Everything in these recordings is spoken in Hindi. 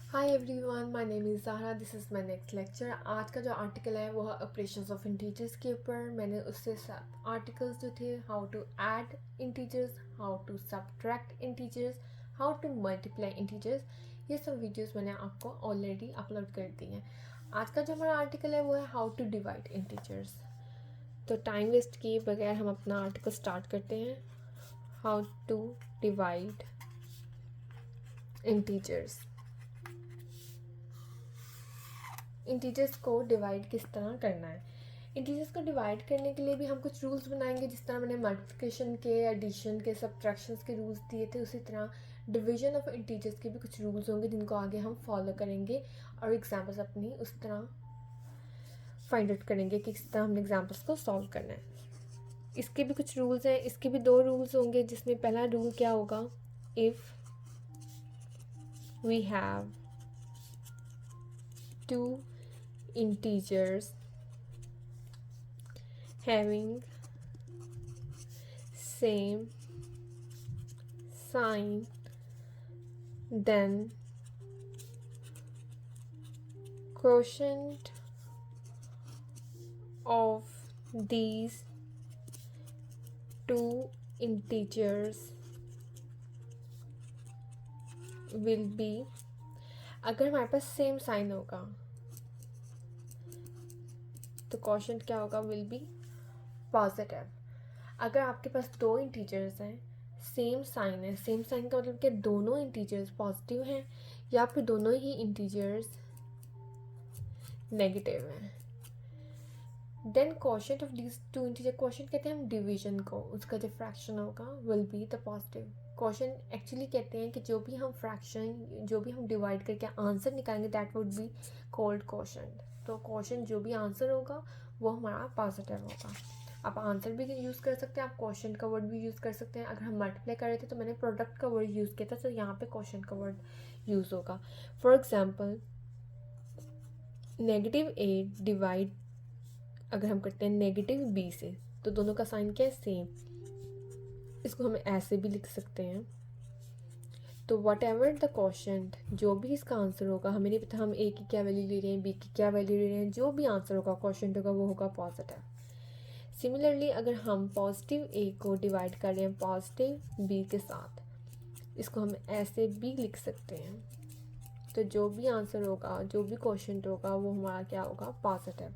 Hi everyone, my name is Zahra. This is my next lecture. आज का जो आर्टिकल है वो है ऑपरेशंस ऑफ इंटीजर्स के ऊपर। मैंने उससे सब आर्टिकल्स जो थे, how to add integers, how to subtract integers, how to multiply integers, ये सब वीडियोस मैंने आपको ऑलरेडी अपलोड कर दी हैं। आज का जो हमारा आर्टिकल है वो है हाउ टू डिवाइड इंटीजर्स। तो टाइम वेस्ट किए बगैर हम अपना आर्टिकल स्टार्ट करते हैं। How to divide integers. Integers को डिवाइड किस तरह करना है। इंटीजर्स को डिवाइड करने के लिए भी हम कुछ रूल्स बनाएंगे, जिस तरह मैंने मल्टीप्लिकेशन के, एडिशन के, सब्ट्रैक्शंस के रूल्स दिए थे, उसी तरह डिवीजन ऑफ इंटीजर्स के भी कुछ रूल्स होंगे जिनको आगे हम फॉलो करेंगे और एग्जाम्पल्स अपनी उस तरह फाइंड आउट करेंगे कि किस तरह हमने एग्जाम्पल्स को सॉल्व करना है। इसके भी कुछ रूल्स हैं, इसके भी दो रूल्स होंगे, जिसमें पहला रूल क्या होगा, if we have two integers having same sign, then quotient of these two integers will be, अगर हमारे पास सेम साइन होगा तो क्वोशंट क्या होगा, विल बी पॉजिटिव। अगर आपके पास दो इंटीजर्स हैं, सेम साइन है, सेम साइन का मतलब कि दोनों इंटीजर्स पॉजिटिव हैं या फिर दोनों ही इंटीजर्स नेगेटिव हैं, then quotient of these two integer, quotient कहते हैं हम डिवीजन को, उसका जो फ्रैक्शन होगा will be the positive. Quotient actually कहते हैं कि जो भी हम फ्रैक्शन, जो भी हम डिवाइड करके आंसर निकालेंगे, that would be called quotient. तो क्वोशंट जो भी आंसर होगा वो हमारा पॉजिटिव होगा। आप आंसर भी यूज़ कर सकते हैं, आप क्वोशंट का वर्ड भी यूज़ कर सकते हैं। अगर हम मल्टीप्लाई कर रहे थे तो मैंने प्रोडक्ट का वर्ड यूज़ किया था, तो यहाँ पे क्वोशंट का वर्ड यूज़ होगा। फॉर एग्जाम्पल, -8 डिवाइड अगर हम करते हैं -b से, तो दोनों का साइन क्या है, सेम। इसको हम ऐसे भी लिख सकते हैं। तो वट एवर द क्वोशंट, जो भी इसका आंसर होगा, हमें नहीं पता हम ए की क्या वैल्यू ले रहे हैं, बी की क्या वैल्यू ले रहे हैं, जो भी आंसर होगा क्वोशंट होगा वो होगा पॉजिटिव। सिमिलरली अगर हम पॉजिटिव ए को डिवाइड कर रहे हैं पॉजिटिव बी के साथ, इसको हम ऐसे भी लिख सकते हैं। तो जो भी आंसर होगा, जो भी क्वोशंट होगा, वो हमारा क्या होगा, पॉजिटिव।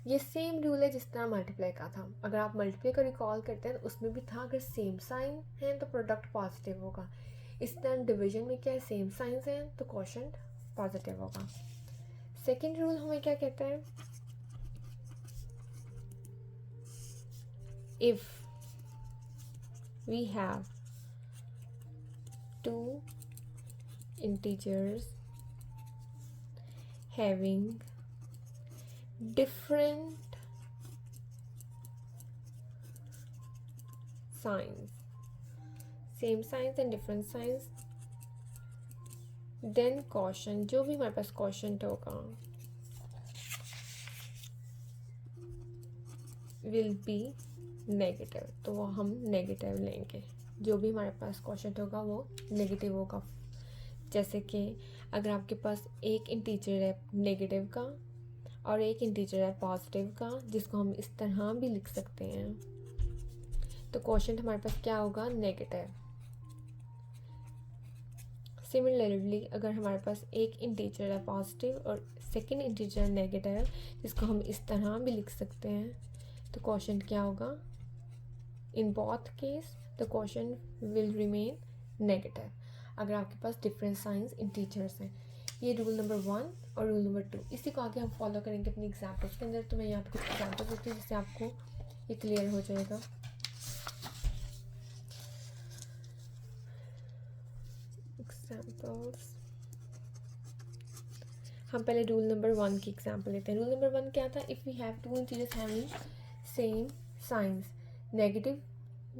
ये सेम रूल है जिस तरह मल्टीप्लाई का था। अगर आप मल्टीप्लाई को रिकॉल करते हैं तो उसमें भी था, अगर सेम साइन है तो प्रोडक्ट पॉजिटिव होगा। इस तरह डिवीजन में क्या है, सेम साइंस हैं तो क्वोशंट पॉजिटिव होगा। सेकेंड रूल हमें क्या कहता है, if we have two integers having different signs, same signs and different signs, then quotient, जो भी हमारे पास quotient होगा will be negative, तो वो हम नेगेटिव लेंगे। जो भी हमारे पास क्वोशंट होगा वो नेगेटिव होगा। जैसे कि अगर आपके पास एक इंटीजर है नेगेटिव का और एक इंटीजर है पॉजिटिव का, जिसको हम इस तरह भी लिख सकते हैं, तो क्वोशंट हमारे पास क्या होगा, नेगेटिव। सिमिलरली अगर हमारे पास एक इंटीजर है पॉजिटिव और सेकंड इंटीजर नेगेटिव, जिसको हम इस तरह भी लिख सकते हैं, तो क्वोशंट क्या होगा, in both case the quotient will remain negative अगर आपके पास डिफरेंट साइंस इंटीजर्स हैं। ये रूल नंबर 1 और रूल नंबर 2, इसी को आगे हम फॉलो करेंगे अपनी एग्जाम्पल्स के अंदर। तो मैं यहाँ पे कुछ एग्जाम्पल्स देती हूँ जिससे आपको ये क्लियर हो जाएगा। एग्जाम्पल्स, हम पहले रूल नंबर 1 की एग्जाम्पल लेते हैं। रूल नंबर 1 क्या था, if we have two integers having same signs, negative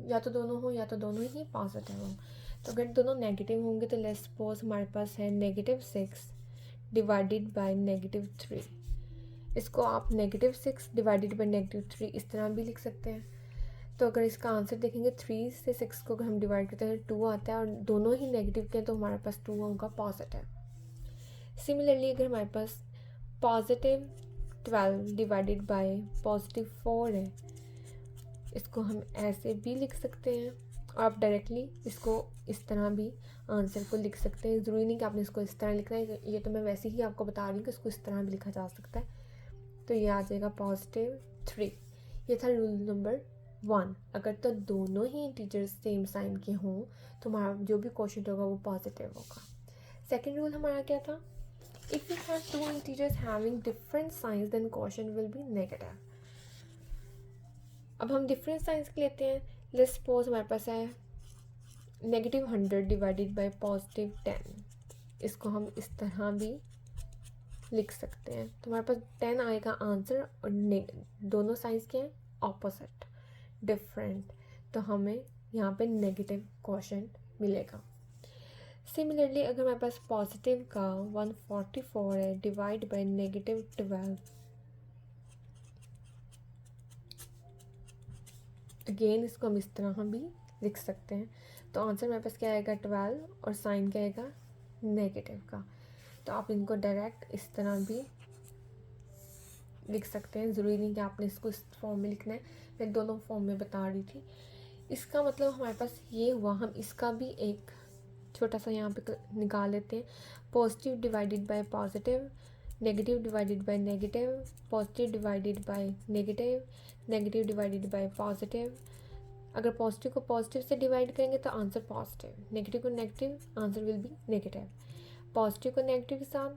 या तो दोनों हो या तो दोनों ही पॉजिटिव हो। तो अगर दोनों नेगेटिव होंगे तो लेट्स सपोज हमारे पास है -6 डिवाइडेड बाय -3। इसको आप -6 डिवाइडेड बाय -3 इस तरह भी लिख सकते हैं। तो अगर इसका आंसर देखेंगे 3 से 6 को अगर हम डिवाइड करते हैं 2 आता है और दोनों ही नेगेटिव के हैं, तो हमारे पास 2 होगा पॉजिटिव। सिमिलरली अगर हमारे पास पॉजिटिव 12 डिवाइडेड बाय पॉजिटिव 4 है, इसको हम ऐसे भी लिख सकते हैं, और आप डायरेक्टली इसको इस तरह भी आंसर को लिख सकते हैं। ज़रूरी नहीं कि आपने इसको इस तरह लिखना है, ये तो मैं वैसे ही आपको बता रही हूँ कि इसको इस तरह भी लिखा जा सकता है। तो ये आ जाएगा पॉजिटिव 3। ये था रूल नंबर 1। अगर तो दोनों ही इंटीजर्स सेम साइन के हों तो हमारा जो भी क्वेश्चन होगा वो पॉजिटिव होगा। सेकेंड रूल हमारा क्या था? If we have two integers having different signs then question will be negative. अब हम डिफरेंट साइंस लेते हैं। लेट्स सपोज हमारे पास है -100 डिवाइडेड बाय पॉजिटिव 10। इसको हम इस तरह भी लिख सकते हैं। तो हमारे पास 10 आएगा आंसर, और दोनों साइंस के हैं ऑपोजिट, डिफरेंट, तो हमें यहाँ पे नेगेटिव क्वेश्चन मिलेगा। सिमिलरली अगर हमारे पास पॉजिटिव का 144 है डिवाइड बाय -12, अगेन इसको हम इस तरह हम भी लिख सकते हैं। तो आंसर हमारे पास क्या आएगा 12, और साइन क्या आएगा नेगेटिव का। तो आप इनको डायरेक्ट इस तरह भी लिख सकते हैं, ज़रूरी नहीं कि आपने इसको इस फॉर्म में लिखना है, मैं दोनों फॉर्म में बता रही थी। इसका मतलब हमारे पास ये हुआ, हम इसका भी एक छोटा सा यहाँ पे निकाल लेते हैं। Positive divided by positive, negative divided by negative, positive divided by negative, negative divided by positive. अगर पॉजिटिव को पॉजिटिव से डिवाइड करेंगे तो आंसर पॉजिटिव, नेगेटिव को negative, answer will be negative. Positive को नेगेटिव के साथ,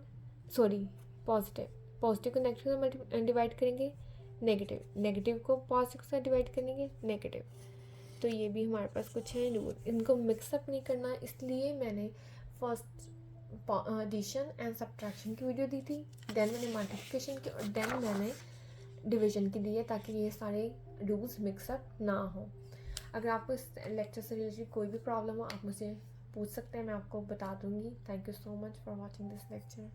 पॉजिटिव को नेगेटिव के साथ डिवाइड करेंगे नेगेटिव, नेगेटिव को पॉजिटिव के साथ डिवाइड करेंगे नेगेटिव। तो ये भी हमारे पास कुछ है रूल, इनको मिक्सअप नहीं करना, इसलिए मैंने फर्स्ट एडिशन एंड सब्ट्रैक्शन की वीडियो दी थी, देन मैंने मल्टीप्लिकेशन की, और देन मैंने डिवीजन की दी है, ताकि ये सारे रूल्स मिक्सअप ना हो। अगर आपको इस लेक्चर से रिलेटेड कोई भी प्रॉब्लम हो आप मुझसे पूछ सकते हैं, मैं आपको बता दूंगी। Thank you so much for watching this lecture.